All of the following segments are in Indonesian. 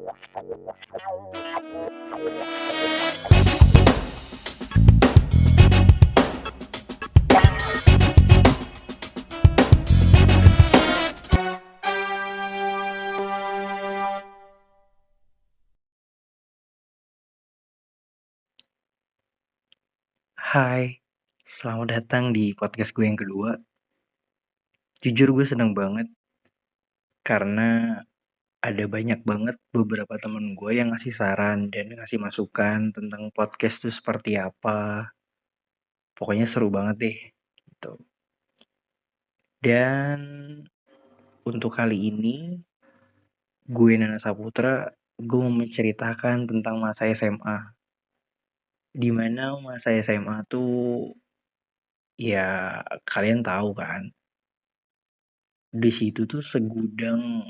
Hai, selamat datang di podcast gue yang kedua. Jujur gue seneng banget karena ada banyak banget beberapa temen gue yang ngasih saran dan ngasih masukan tentang podcast tuh seperti apa. Pokoknya seru banget deh. Gitu. Dan untuk kali ini, gue Nana Saputra, gue mau menceritakan tentang masa SMA. Dimana masa SMA tuh, ya kalian tahu kan, di situ tuh segudang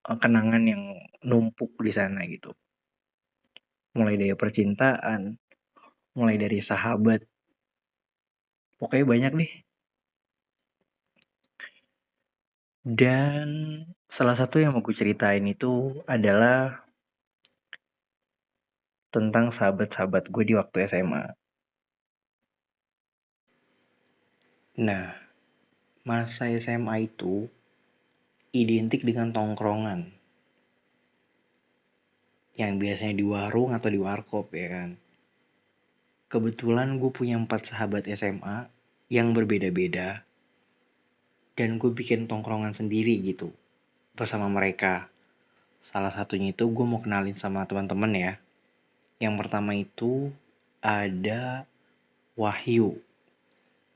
kenangan yang numpuk di sana gitu. Mulai dari percintaan, mulai dari sahabat, pokoknya banyak deh. Dan salah satu yang mau gue ceritain itu adalah tentang sahabat-sahabat gue di waktu SMA. Nah, masa SMA itu identik dengan tongkrongan yang biasanya di warung atau di warkop ya kan. Kebetulan gue punya 4 sahabat SMA yang berbeda-beda dan gue bikin tongkrongan sendiri gitu bersama mereka. Salah satunya itu gue mau kenalin sama teman-teman ya. Yang pertama itu ada Wahyu.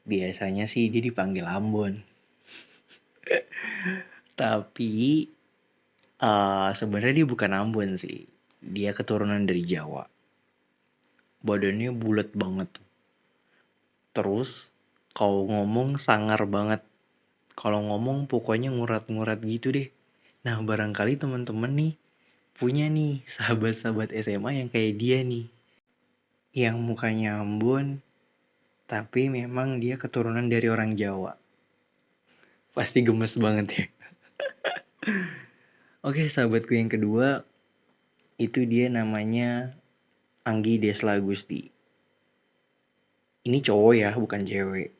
Biasanya sih dia dipanggil Ambon. Tapi sebenarnya dia bukan Ambon sih. Dia keturunan dari Jawa. Badannya bulat banget tuh. Terus kalau ngomong sangar banget. Kalau ngomong pokoknya ngurat-ngurat gitu deh. Nah barangkali teman-teman nih punya nih sahabat-sahabat SMA yang kayak dia nih. Yang mukanya Ambon tapi memang dia keturunan dari orang Jawa. Pasti gemes banget ya. Oke, sahabatku yang kedua itu dia namanya Anggi Desla Gusti. Ini cowok ya, bukan cewek.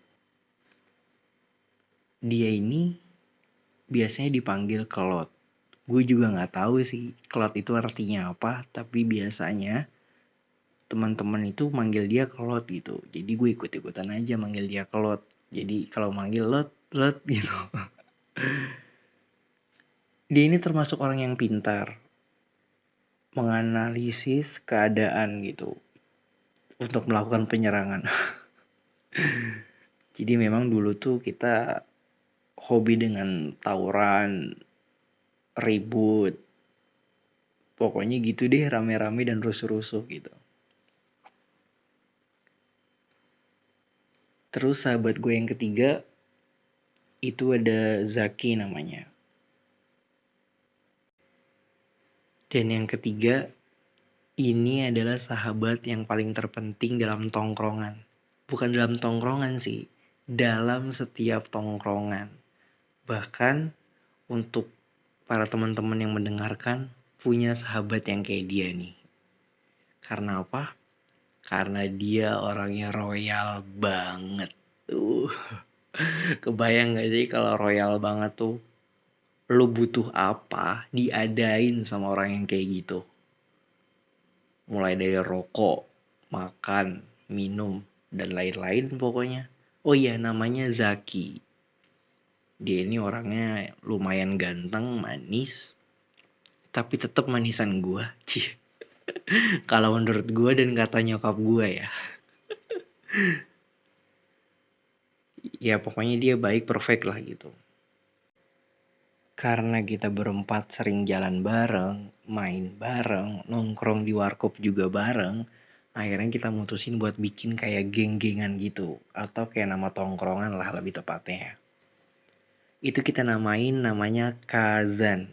Dia ini biasanya dipanggil Kelot. Gue juga nggak tahu sih Kelot itu artinya apa, tapi biasanya teman-teman itu manggil dia Kelot gitu. Jadi gue ikut-ikutan aja manggil dia Kelot. Jadi kalau manggil Lot, Lot gitu. Dia ini termasuk orang yang pintar, menganalisis keadaan gitu untuk melakukan penyerangan. Jadi memang dulu tuh kita hobi dengan tawuran, ribut, pokoknya gitu deh rame-rame dan rusuh-rusuh gitu. Terus sahabat gue yang ketiga itu ada Zaki namanya. Dan yang ketiga ini adalah sahabat yang paling terpenting dalam tongkrongan. Bukan dalam tongkrongan sih, dalam setiap tongkrongan. Bahkan untuk para teman-teman yang mendengarkan punya sahabat yang kayak dia nih. Karena apa? Karena dia orangnya royal banget. Tuh, kebayang gak sih kalau royal banget tuh? Lo butuh apa, diadain sama orang yang kayak gitu. Mulai dari rokok, makan, minum, dan lain-lain pokoknya. Oh iya, namanya Zaki. Dia ini orangnya lumayan ganteng, manis, tapi tetap manisan gua. Cih. Kalau menurut gua dan kata nyokap gua ya. Ya pokoknya dia baik, perfect lah gitu. Karena kita berempat sering jalan bareng, main bareng, nongkrong di warkop juga bareng, akhirnya kita mutusin buat bikin kayak geng-gengan gitu. Atau kayak nama tongkrongan lah lebih tepatnya. Itu kita namanya Kazan.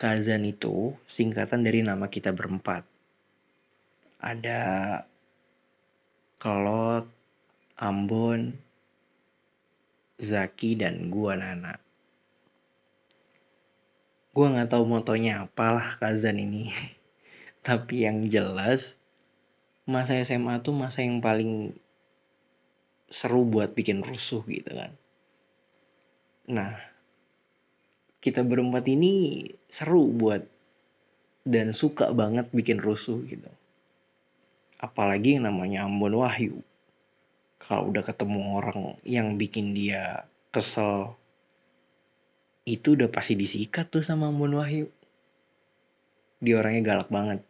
Kazan itu singkatan dari nama kita berempat. Ada Kelot, Ambon, Zaki, dan gua Nana. Gue nggak tahu motonya apalah Kazan ini. Tapi yang jelas masa SMA tuh masa yang paling seru buat bikin rusuh gitu kan. Nah, kita berempat ini seru buat dan suka banget bikin rusuh gitu. Apalagi yang namanya Ambon Wahyu. Kalau udah ketemu orang yang bikin dia kesel, itu udah pasti disikat tuh sama Ambon Wahyu. Dia orangnya galak banget.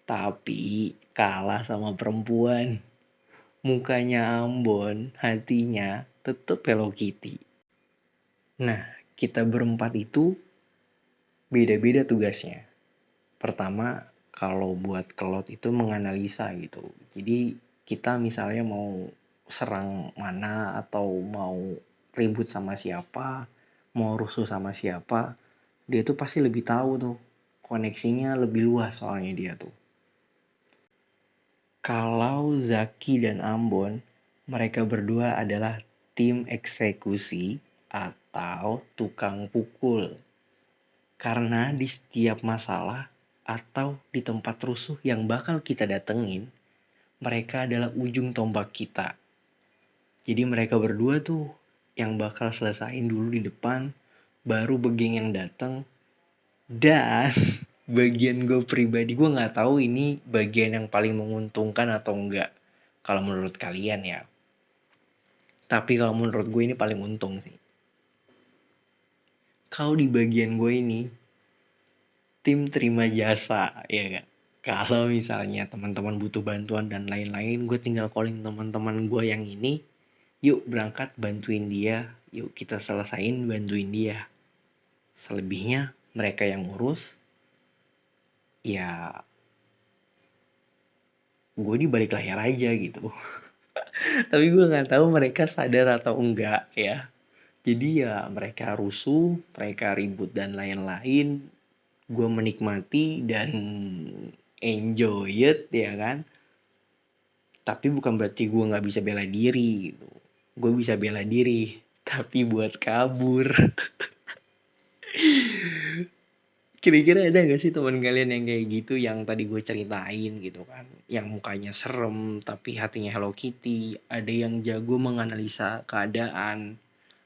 Tapi kalah sama perempuan. Mukanya Ambon, hatinya tetep Hello Kitty. Nah, kita berempat itu beda-beda tugasnya. Pertama, kalau buat kelot itu menganalisa gitu. Jadi kita misalnya mau serang mana atau mau ribut sama siapa, mau rusuh sama siapa, dia tuh pasti lebih tahu tuh. Koneksinya lebih luas soalnya dia tuh. Kalau Zaki dan Ambon, mereka berdua adalah tim eksekusi atau tukang pukul. Karena di setiap masalah atau di tempat rusuh yang bakal kita datengin, mereka adalah ujung tombak kita. Jadi mereka berdua tuh yang bakal selesain dulu di depan, baru begeng yang datang. Dan bagian gue pribadi, gue nggak tahu ini bagian yang paling menguntungkan atau enggak. Kalau menurut kalian ya. Tapi kalau menurut gue ini paling untung sih. Kalau di bagian gue ini, tim terima jasa, ya gak? Kalau misalnya teman-teman butuh bantuan dan lain-lain, gue tinggal calling teman-teman gue yang ini, yuk berangkat bantuin dia, yuk kita selesain bantuin dia. Selebihnya mereka yang ngurus, ya gue di balik layar aja gitu. Tapi gue nggak tahu mereka sadar atau enggak ya. Jadi ya mereka rusuh, mereka ribut dan lain-lain. Gue menikmati dan enjoy it ya kan. Tapi bukan berarti gue nggak bisa bela diri gitu. Gue bisa bela diri, tapi buat kabur. Kira-kira ada gak sih teman kalian yang kayak gitu yang tadi gue ceritain gitu kan. Yang mukanya serem tapi hatinya Hello Kitty. Ada yang jago menganalisa keadaan.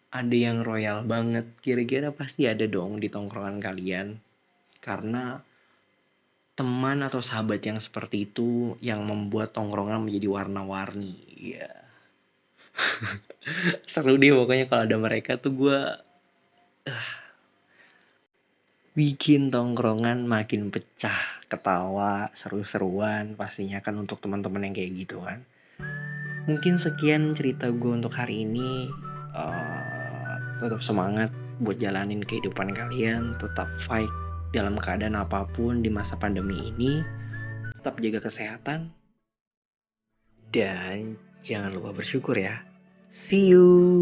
Ada yang royal banget. Kira-kira pasti ada dong di tongkrongan kalian. Karena teman atau sahabat yang seperti itu yang membuat tongkrongan menjadi warna-warni. Iya. Seru deh pokoknya kalau ada mereka tuh gue bikin tongkrongan makin pecah, ketawa, seru-seruan pastinya kan untuk teman-teman yang kayak gitu kan. Mungkin sekian cerita gue untuk hari ini. Tetap semangat buat jalanin kehidupan kalian, tetap fight dalam keadaan apapun di masa pandemi ini. Tetap jaga kesehatan dan jangan lupa bersyukur ya. See you.